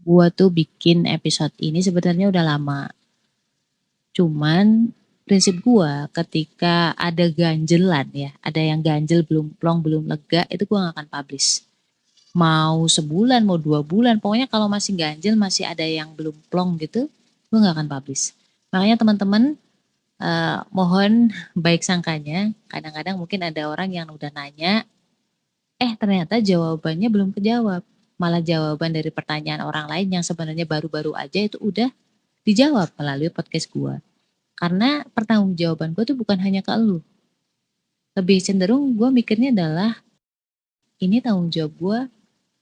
Gua tuh bikin episode ini sebenarnya udah lama. Cuman prinsip gua ketika ada ganjelan ya, ada yang ganjel belum plong belum lega itu gua gak akan publish. Mau sebulan, mau 2 bulan, pokoknya kalau masih ganjel, masih ada yang belum plong gitu, gua gak akan publish. Makanya teman-teman mohon baik sangkanya, kadang-kadang mungkin ada orang yang udah nanya, ternyata jawabannya belum kejawab. Malah jawaban dari pertanyaan orang lain yang sebenarnya baru-baru aja itu udah dijawab melalui podcast gua. Karena pertanggungjawaban gue tuh bukan hanya ke lu. Lebih cenderung gue mikirnya adalah ini tanggung jawab gue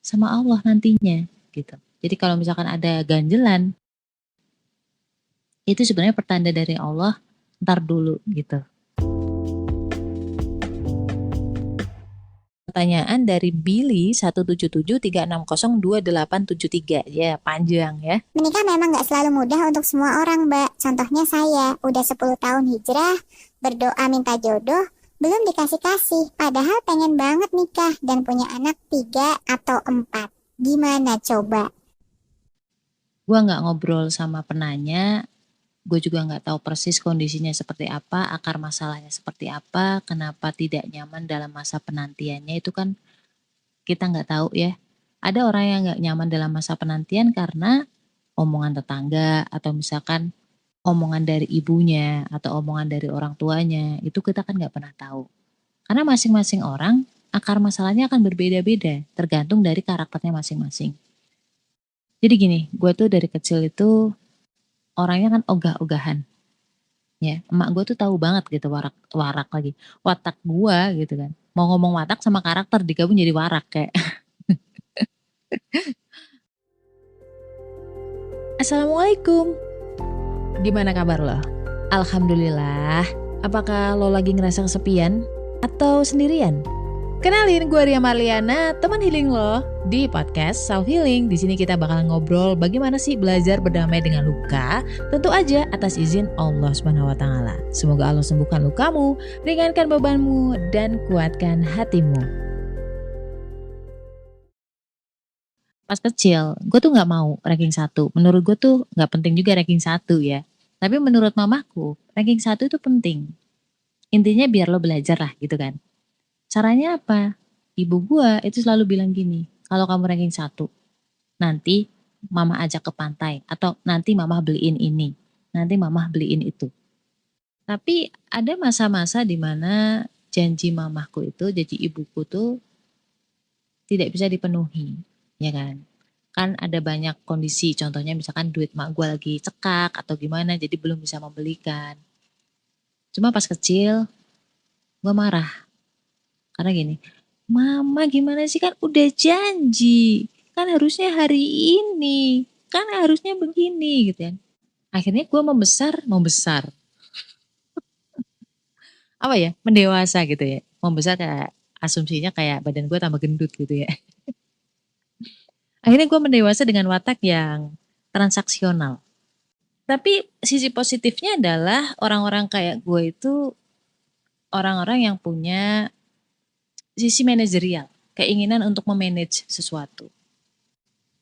sama Allah nantinya gitu. Jadi kalau misalkan ada ganjelan, itu sebenarnya pertanda dari Allah, ntar dulu gitu. Pertanyaan dari Billy 17736028873. Ya, panjang ya. Menikah memang gak selalu mudah untuk semua orang, Mbak. Contohnya saya, udah 10 tahun hijrah, berdoa minta jodoh, belum dikasih-kasih. Padahal pengen banget nikah dan punya anak 3 atau 4. Gimana coba? Gue gak ngobrol sama penanya, gue juga gak tahu persis kondisinya seperti apa, akar masalahnya seperti apa, kenapa tidak nyaman dalam masa penantiannya, itu kan kita nggak tahu ya. Ada orang yang nggak nyaman dalam masa penantian karena omongan tetangga atau misalkan omongan dari ibunya atau omongan dari orang tuanya, itu kita kan nggak pernah tahu. Karena masing-masing orang akar masalahnya akan berbeda-beda, tergantung dari karakternya masing-masing. Jadi gini, gue tuh dari kecil itu orangnya kan ogah-ogahan. Ya, emak gue tuh tahu banget gitu warak lagi. Watak gue gitu kan. Mau ngomong watak sama karakter digabung jadi warak kayak. Assalamualaikum. Gimana kabar lo? Alhamdulillah. Apakah lo lagi ngerasa kesepian atau sendirian? Kenalin, gue Ria Marliana, teman healing lo di podcast Self Healing. Di sini kita bakal ngobrol bagaimana sih belajar berdamai dengan luka, tentu aja atas izin Allah Subhanahu wa taala. Semoga Allah sembuhkan lukamu, ringankan bebanmu dan kuatkan hatimu. Pas kecil, gue tuh gak mau ranking 1. Menurut gue tuh gak penting juga ranking 1 ya. Tapi menurut mamaku, ranking 1 itu penting. Intinya biar lo belajar lah gitu kan. Caranya apa? Ibu gue itu selalu bilang gini, kalau kamu ranking 1, nanti mama ajak ke pantai. Atau nanti mama beliin ini, nanti mama beliin itu. Tapi ada masa-masa dimana janji mamaku itu, janji ibuku tuh tidak bisa dipenuhi, ya kan? Kan ada banyak kondisi, contohnya misalkan duit mak gue lagi cekak atau gimana, jadi belum bisa membelikan. Cuma pas kecil, gue marah. Karena gini, mama gimana sih kan udah janji, kan harusnya hari ini, kan harusnya begini gitu kan. Akhirnya gue membesar. Apa ya, mendewasa gitu ya. Membesar kayak asumsinya kayak badan gue tambah gendut gitu ya. Akhirnya gue mendewasa dengan watak yang transaksional. Tapi sisi positifnya adalah orang-orang kayak gue itu orang-orang yang punya sisi manajerial, keinginan untuk memanage sesuatu.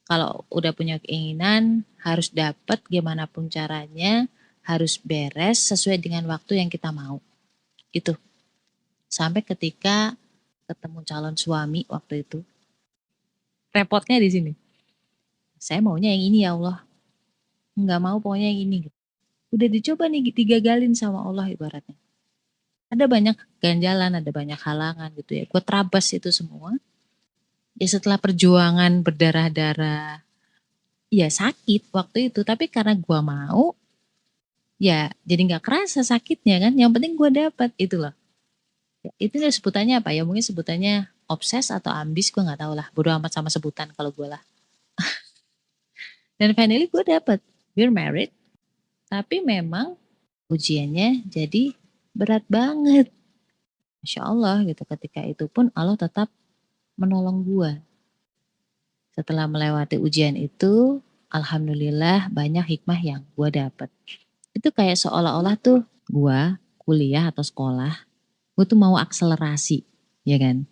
Kalau udah punya keinginan, harus dapat gimana pun caranya, harus beres sesuai dengan waktu yang kita mau. Itu. Sampai ketika ketemu calon suami waktu itu. Repotnya di sini. Saya maunya yang ini ya Allah. Enggak mau pokoknya yang ini. Udah dicoba nih digagalin sama Allah ibaratnya. Ada banyak ganjalan, ada banyak halangan gitu ya. Gue terabas itu semua. Ya setelah perjuangan berdarah-darah, ya sakit waktu itu. Tapi karena gue mau, ya jadi gak kerasa sakitnya kan. Yang penting gue dapat itu loh. Ya, itu sebutannya apa ya? Mungkin sebutannya obses atau ambis, gue gak tahu lah. Bodo amat sama sebutan kalau gue lah. Dan finally gue dapat. We're married. Tapi memang ujiannya jadi berat banget. Masya Allah gitu. Ketika itu pun Allah tetap menolong gue. Setelah melewati ujian itu, alhamdulillah banyak hikmah yang gue dapat. Itu kayak seolah-olah tuh gue kuliah atau sekolah, gue tuh mau akselerasi, ya kan?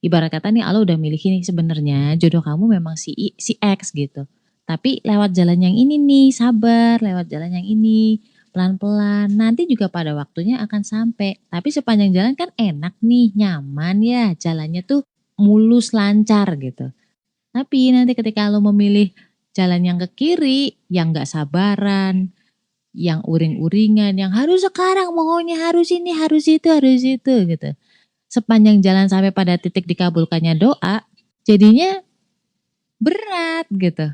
Ibarat kata nih Allah udah milih nih sebenarnya jodoh kamu memang si X gitu. Tapi lewat jalan yang ini nih, sabar, lewat jalan yang ini, pelan-pelan. Nanti juga pada waktunya akan sampai. Tapi sepanjang jalan kan enak nih, nyaman ya, jalannya tuh mulus, lancar gitu. Tapi nanti ketika lo memilih jalan yang ke kiri, yang gak sabaran, yang uring-uringan, yang harus sekarang, pokoknya harus ini, harus itu gitu. Sepanjang jalan sampai pada titik dikabulkannya doa, jadinya berat gitu.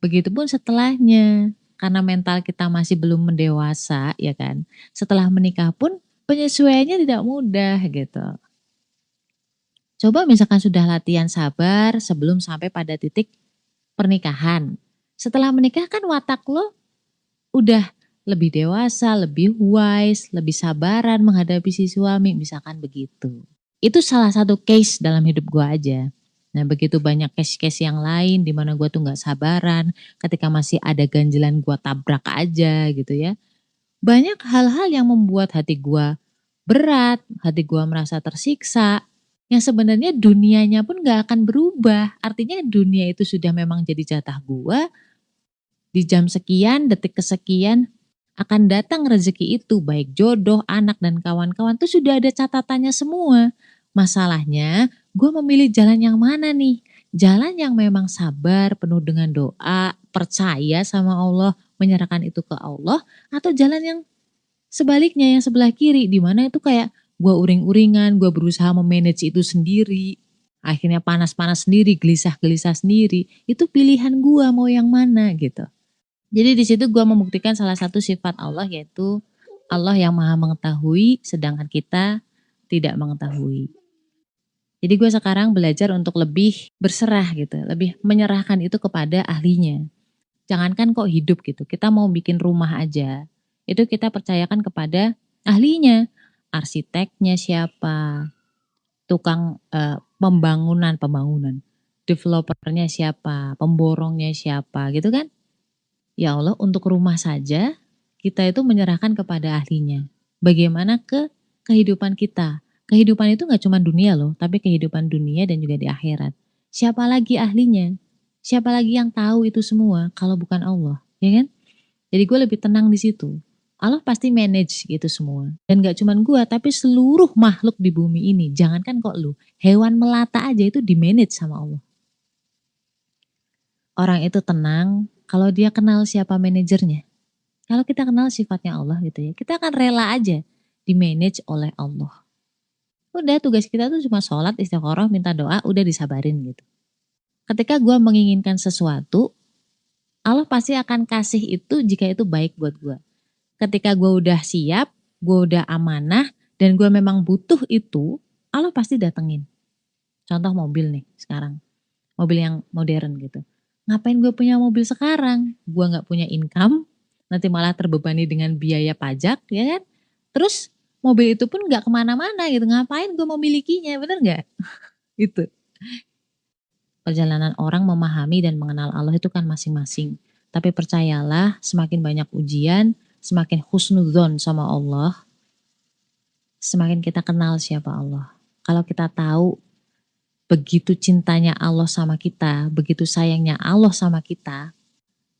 Begitupun setelahnya, karena mental kita masih belum mendewasa ya kan. Setelah menikah pun penyesuaiannya tidak mudah gitu. Coba misalkan sudah latihan sabar sebelum sampai pada titik pernikahan. Setelah menikah kan watak lo udah lebih dewasa, lebih wise, lebih sabaran menghadapi si suami, misalkan begitu. Itu salah satu case dalam hidup gue aja. Nah begitu banyak case-case yang lain di mana gue tuh gak sabaran, ketika masih ada ganjelan gue tabrak aja gitu ya. Banyak hal-hal yang membuat hati gue berat, hati gue merasa tersiksa, yang sebenarnya dunianya pun gak akan berubah. Artinya dunia itu sudah memang jadi jatah gue, di jam sekian, detik kesekian, akan datang rezeki itu, baik jodoh, anak, dan kawan-kawan tuh sudah ada catatannya semua. Masalahnya, gue memilih jalan yang mana nih? Jalan yang memang sabar, penuh dengan doa, percaya sama Allah, menyerahkan itu ke Allah, atau jalan yang sebaliknya, yang sebelah kiri, di mana itu kayak gue uring-uringan, gue berusaha memanage itu sendiri, akhirnya panas-panas sendiri, gelisah-gelisah sendiri, itu pilihan gue mau yang mana gitu. Jadi di situ gue membuktikan salah satu sifat Allah, yaitu Allah yang maha mengetahui sedangkan kita tidak mengetahui. Jadi gue sekarang belajar untuk lebih berserah gitu, lebih menyerahkan itu kepada ahlinya. Jangankan kok hidup gitu, kita mau bikin rumah aja, itu kita percayakan kepada ahlinya. Arsiteknya siapa, tukang pembangunan, developernya siapa, pemborongnya siapa gitu kan. Ya Allah, untuk rumah saja kita itu menyerahkan kepada ahlinya. Bagaimana ke kehidupan kita? Kehidupan itu gak cuma dunia loh, tapi kehidupan dunia dan juga di akhirat. Siapa lagi ahlinya? Siapa lagi yang tahu itu semua kalau bukan Allah, ya kan? Jadi gue lebih tenang di situ. Allah pasti manage gitu semua. Dan gak cuma gue, tapi seluruh makhluk di bumi ini. Jangankan kok lu, hewan melata aja itu di manage sama Allah. Orang itu tenang kalau dia kenal siapa manajernya. Kalau kita kenal sifatnya Allah gitu ya, kita akan rela aja di manage oleh Allah. Udah tugas kita tuh cuma sholat, istiqoroh, minta doa, udah disabarin gitu. Ketika gue menginginkan sesuatu, Allah pasti akan kasih itu jika itu baik buat gue. Ketika gue udah siap, gue udah amanah, dan gue memang butuh itu, Allah pasti datengin. Contoh mobil nih sekarang, mobil yang modern gitu. Ngapain gue punya mobil sekarang? Gue gak punya income, nanti malah terbebani dengan biaya pajak, ya kan? Terus mobil itu pun gak kemana-mana gitu, ngapain gue memilikinya, bener gak? Itu. Perjalanan orang memahami dan mengenal Allah itu kan masing-masing. Tapi percayalah, semakin banyak ujian, semakin husnudzon sama Allah, semakin kita kenal siapa Allah. Kalau kita tahu begitu cintanya Allah sama kita, begitu sayangnya Allah sama kita,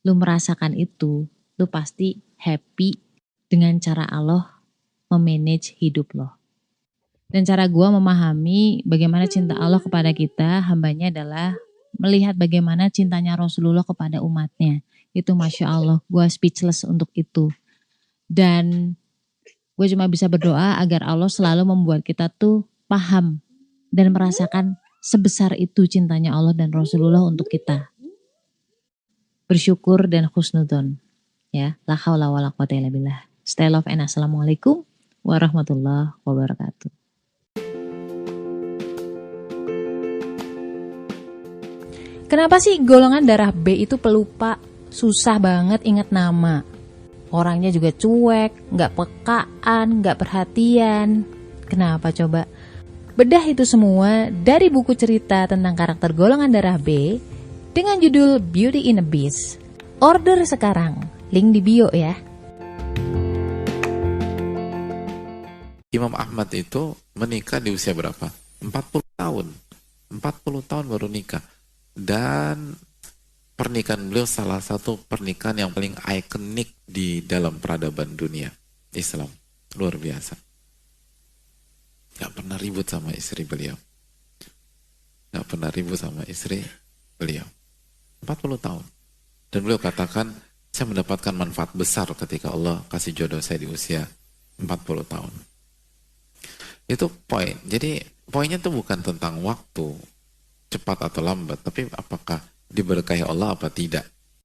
lu merasakan itu, lu pasti happy dengan cara Allah memanage hidup lo. Dan cara gue memahami bagaimana cinta Allah kepada kita, hambanya adalah melihat bagaimana cintanya Rasulullah kepada umatnya. Itu Masya Allah, gue speechless untuk itu. Dan gue cuma bisa berdoa agar Allah selalu membuat kita tuh paham dan merasakan sebesar itu cintanya Allah dan Rasulullah untuk kita. Bersyukur dan husnudzon. Ya, la haula wala quwata illa billah. Stay love and assalamualaikum warahmatullahi wabarakatuh. Kenapa sih golongan darah B itu pelupa, susah banget ingat nama? Orangnya juga cuek, gak pekaan, gak perhatian. Kenapa coba? Bedah itu semua dari buku cerita tentang karakter golongan darah B dengan judul Beauty in a Beast. Order sekarang, link di bio ya. Imam Ahmad itu menikah di usia berapa? 40 tahun. 40 tahun baru nikah. Dan pernikahan beliau salah satu pernikahan yang paling ikonik di dalam peradaban dunia Islam. Luar biasa. Gak pernah ribut sama istri beliau. Gak pernah ribut sama istri beliau. 40 tahun. Dan beliau katakan, saya mendapatkan manfaat besar ketika Allah kasih jodoh saya di usia 40 tahun. Itu poin. Jadi poinnya itu bukan tentang waktu, cepat atau lambat, tapi apakah diberkahi Allah apa tidak.